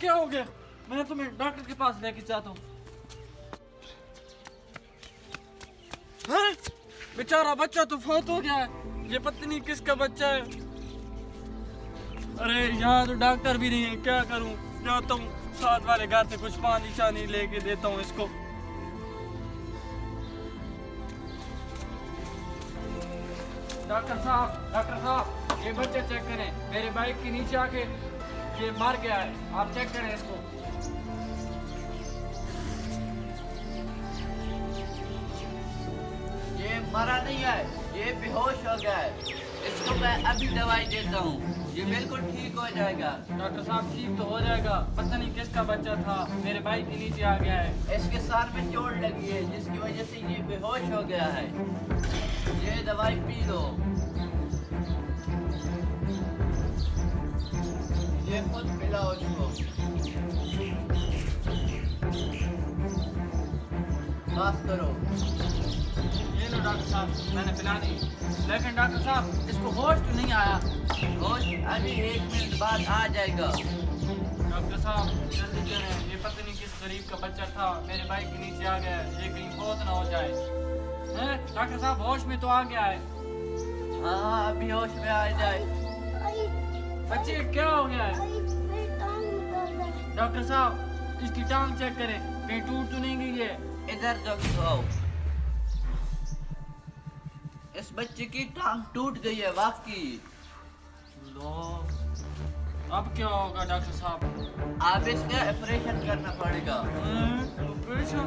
क्या हो गया? मैं तुम्हें डॉक्टर के पास लेके जाता हूँ। हाँ? बेचारा बच्चा तो फौत हो गया है। ये पता नहीं किसका बच्चा है। अरे यहाँ तो डॉक्टर भी नहीं है, क्या करूँ? जाता हूँ साथ वाले घर से कुछ पानी शानी लेके देता हूँ इसको। डॉक्टर साहब, ये बच्चा चेक करें। मेरे बाइक के नीचे आके ये मर गया है, आप चेक करें इसको। ये मरा नहीं है, ये बेहोश हो गया है। इसको मैं अभी दवाई देता हूँ, ये बिल्कुल ठीक हो जाएगा। डॉक्टर साहब ठीक तो हो जाएगा, पता नहीं किसका बच्चा था, मेरे बाइक के नीचे आ गया है। इसके सर में चोट लगी है जिसकी वजह से ये बेहोश हो गया है। ये दवाई पी लो। ये खुद पिलाओ इसको। बस करो। ये लो डॉक्टर साहब, मैंने पिला दी। लेकिन डॉक्टर साहब इसको होश तो नहीं आया। होश अभी 1 मिनट बाद आ जाएगा। डॉक्टर साहब जल्दी करें, ये पता नहीं किस गरीब का बच्चा था, मेरे बाइक के नीचे आ गया है, ये कहीं फौत ना हो जाए। हैं डॉक्टर साहब होश में तो आ गया है। हाँ अभी होश में आ जाए। बच्चे क्या हो गया है? डॉक्टर साहब इसकी टांग चेक करें, कहीं टूट तो नहीं गई है। इधर देखो, इस बच्चे की टांग टूट गई है वाकई। लो अब क्या होगा डॉक्टर साहब? अब इसका ऑपरेशन करना पड़ेगा। ऑपरेशन?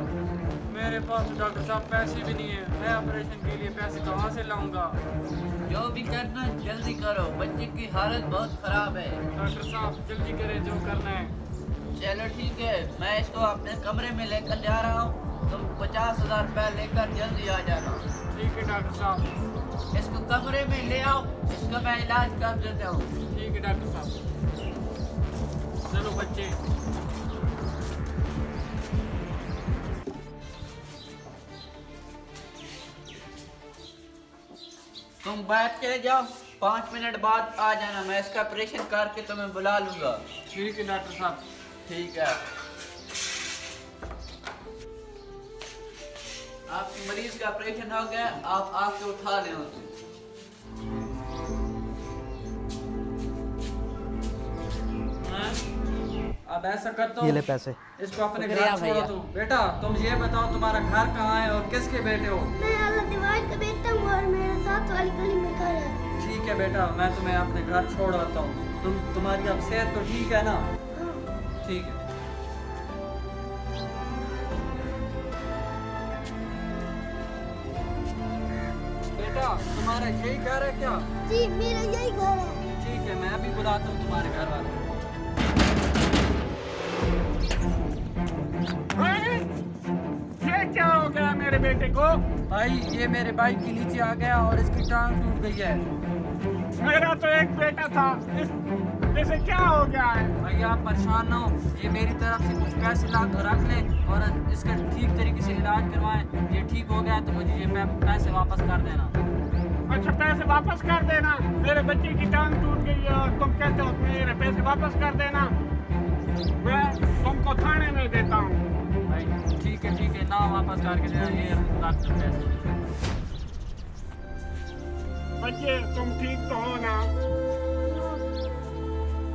मेरे पास तो डॉक्टर साहब पैसे भी नहीं है, मैं ऑपरेशन के लिए पैसे कहाँ से लाऊंगा? जो भी करना जल्दी करो, बच्चे की हालत बहुत खराब है। डॉक्टर साहब जल्दी करें, जो करना है। चलो ठीक है, मैं इसको अपने कमरे में लेकर जा रहा हूँ। तुम 50,000 रुपया लेकर जल्दी आ जाना। ठीक है डॉक्टर साहब। इसको कमरे में ले आओ, इसका मैं इलाज कर देता हूँ। ठीक है डॉक्टर साहब। चलो बच्चे। तुम बैठ के जाओ, 5 मिनट बाद आ जाना। मैं इसका ऑपरेशन करके तुम्हें बुला लूंगा। ठीक है डॉक्टर साहब। ठीक है। आपके मरीज का ऑपरेशन हो गया, आप आके उठा लें उसे। अब ऐसा करता हूँ, ये ले पैसे। इसको अपने शुक्रिया घर छोड़ो। भैया। तुम बेटा, तुम ये बताओ तुम्हारा घर कहाँ है और किसके बेटे हो? मैं अल्लाह दीवार का बेटा हूँ और मेरे साथ वाली गली में घर है। ठीक है बेटा, मैं तुम्हें अपने घर छोड़ आता हूँ। तुम्हारी अब सेहत तो ठीक है ना? हाँ। ठीक है। बेटा तुम्हारा यही घर है क्या? जी मेरा यही घर है। ठीक है, मैं अभी बुलाता हूँ तुम्हारे घर वालों को। ये क्या हो गया मेरे बेटे को? भाई ये मेरे बाइक के नीचे आ गया और इसकी टांग टूट गई है। मेरा तो एक बेटा था, इसे क्या हो गया है? भाई आप परेशान ना हो, ये मेरी तरफ से कुछ पैसे ला कर रख लें और इसका ठीक तरीके से इलाज करवाएं। ये ठीक हो गया तो मुझे ये पैसे वापस कर देना। अच्छा पैसे वापस कर देना? मेरे बच्चे की टांग टूट गई है और तुम कहते हो मेरे पैसे वापस कर देना? मैं तुमको थाने में देता हूँ। भाई ठीक है, ना वापस करके देना, ये लाख पैसे। बच्चे तुम ठीक तो हो ना?